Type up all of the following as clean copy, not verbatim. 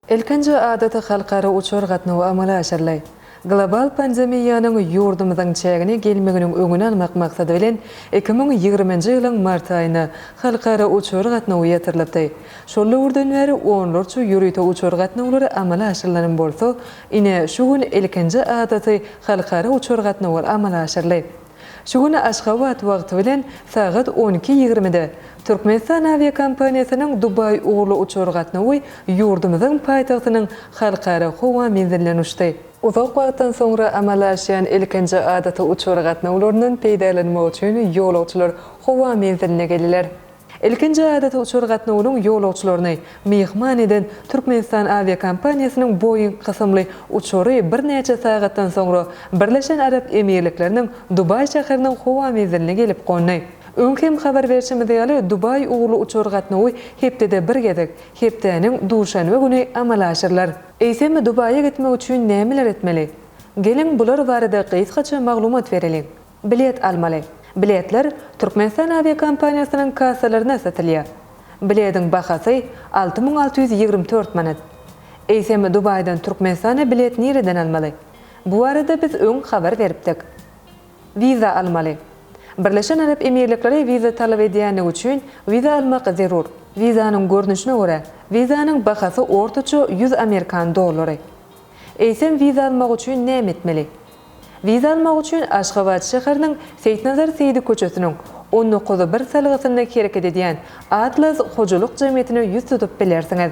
Elkinci adata halkara uçur gatnawy amala aşarlay. Global pandemiýanyň ýurdumyzyň çägine gelmeginiň öňüne almak maksady bilen 2020-nji ýylyň mart aýyna halkara uçur gatnawy ýetirilipdi. Şol ýurdan beri onlarça ýürüýte uçur gatnawlary amala aşyrylan bolsa, ine şu gün elkinci adaty halkara uçur gatnawy amala aşarlay. Şu gün Aşgabat wagty bilen saat 12:20-de Türkmenistan aviakompaniýasynyň Dubai uğurlu uçur gatnawy ýurdumyzyň paýtagtynyň halkara howa menzillerine uçdy. Uzak wagtdan soňra amala aşýan elkinji adaty uçur gatnawlarynyň peýdalanmagy üçin ýolagçylar howa menziline geldiler. Elkinji adaty uçur gatnawynyň ýolagçylaryny mehman eden Türkmenistan aviakompaniýasynyň Boeing kysymly uçury bir neçe sagatdan soňra Birleşen Arap Emirlikleriniň Dubai şäheriniň howa menziline gelip gondy. Öňkem habar berişimiz ýaly Dubai uğurlu uçur gatnawy hepdede bir gezek, hepdeniň duşanby güni amala aşyrlar. Eýsem Dubai'ye gitmek üçin nämeler etmeli? Gelin bular barada gysgaça maglumat berelim. Bilet almaly. Biletler Türkmenistan aviakompaniýasynyň kassalaryna satylýar. Biletiň bahasy 6624 manat. Eýsem Dubai'dan Türkmenistana bilet nereden almaly? Bu arada biz öň habar beripdik. Viza almaly. Birleşen Arap Emirlikleri viza talap edýäni üçin viza almak zerur. Vizanyň görnüşine görä, vizanyň bahasy ortaça 100 Amerikan dollary. Eýsem viza almak üçin näme etmeli? Viza almak üçin Aşgabat şäheriniň Seýtnazar Seýdi köçesiniň 19-1 salgysynda hereket edýän Atlas Hojaluk jemgyýetine ýüz tutup bilersiňiz.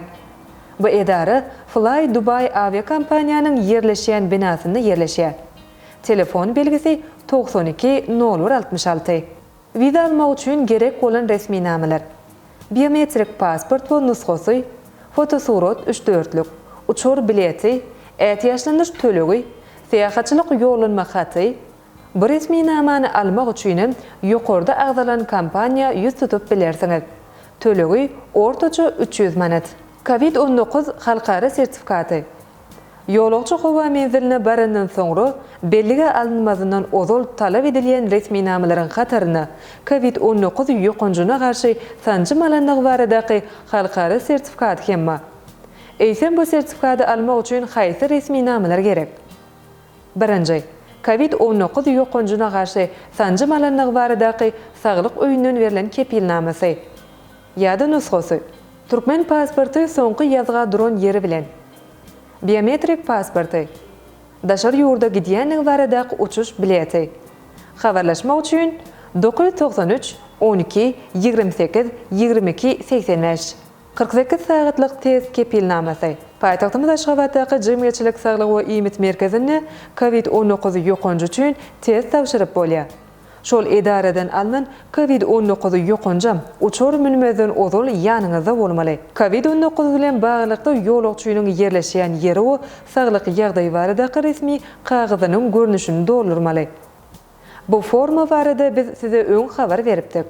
Bu edara Fly Dubai aviakompaniýanyň yerleşýän binasynda yerleşýär. Telefon belgisi 92 066. Viza almak üçin gerek bolan resmi namalar: biometrik pasport we nusgasy, fotosurat 3-4lük, uçur bileti, ätýaşlandyryş tölegi, seýahatçylyk ýollanma haty. Bu resmi namany almak üçin ýokarda agzalan kompaniýa ýüz tutup bilersiňiz. Tölegi ortaça 300 manat. Covid-19 halkara sertifikaty. Ýolagçy howa menziline barandan soňra bellige alınmazyndan ozal talap edilýän resmi namalaryň hataryna Covid-19 ýokunjuna garşy sanjym alanlygy baradaky halkara sertifikat hemma. Eýsem bu sertifikaty almak üçin haýsy resmi namalar gerek? Birinji, Covid-19 ýokunjuna garşy sanjym alanlygy baradaky saglyk öýünden berilen kepilnamasy. Ýa-da nusgasy. Türkmen pasporty soňky ýazga duran ýeri bilen. Biometrik pasporty. Daşar ýurda gidýänligi baradaky uçuş bileti. Habarlaşmak üçin 993 12 28 22 85 48 sagatlyk tez kepilnamasy. Paýtagtymyz Aşgabatdaky Jemgyýetçilik saglygy we iýmit merkezine Covid-19 ýokunjy üçin tez tawşyryp bolýar. Şol edaradan alınan Covid-19 ýokunjam uçur münmezden ozal ýanyňyzda bolmaly. Covid-19 bilen baglykda ýolagçynyň yerleşýän ýeri we saglyk ýagdaý baradaky resmi kagyzynyň görnüşini doldurmaly. Bu forma barada biz size öň habar beripdik.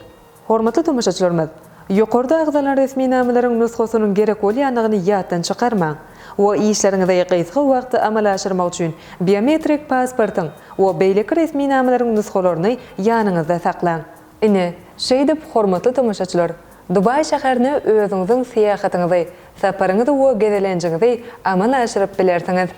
Hormatly tamaşaçylarymyz, ýokarda agzalan resmi namalaryň nusgasynyň gerek bolýanlygyny ýatdan çykarmaň. O işleriňizde gysga wagtda amala aşyrmak üçin biometrik pasportyň we beýleki resmi namalaryň nusgalaryny ýanyňyzda saklaň. Ine, şeýdip hormatly tamaşaçylar, Dubai şäherine özüňiziň seýahatyňyzy, saparyňyzy we gezelenjiňizi amala aşyryp bilersiňiz.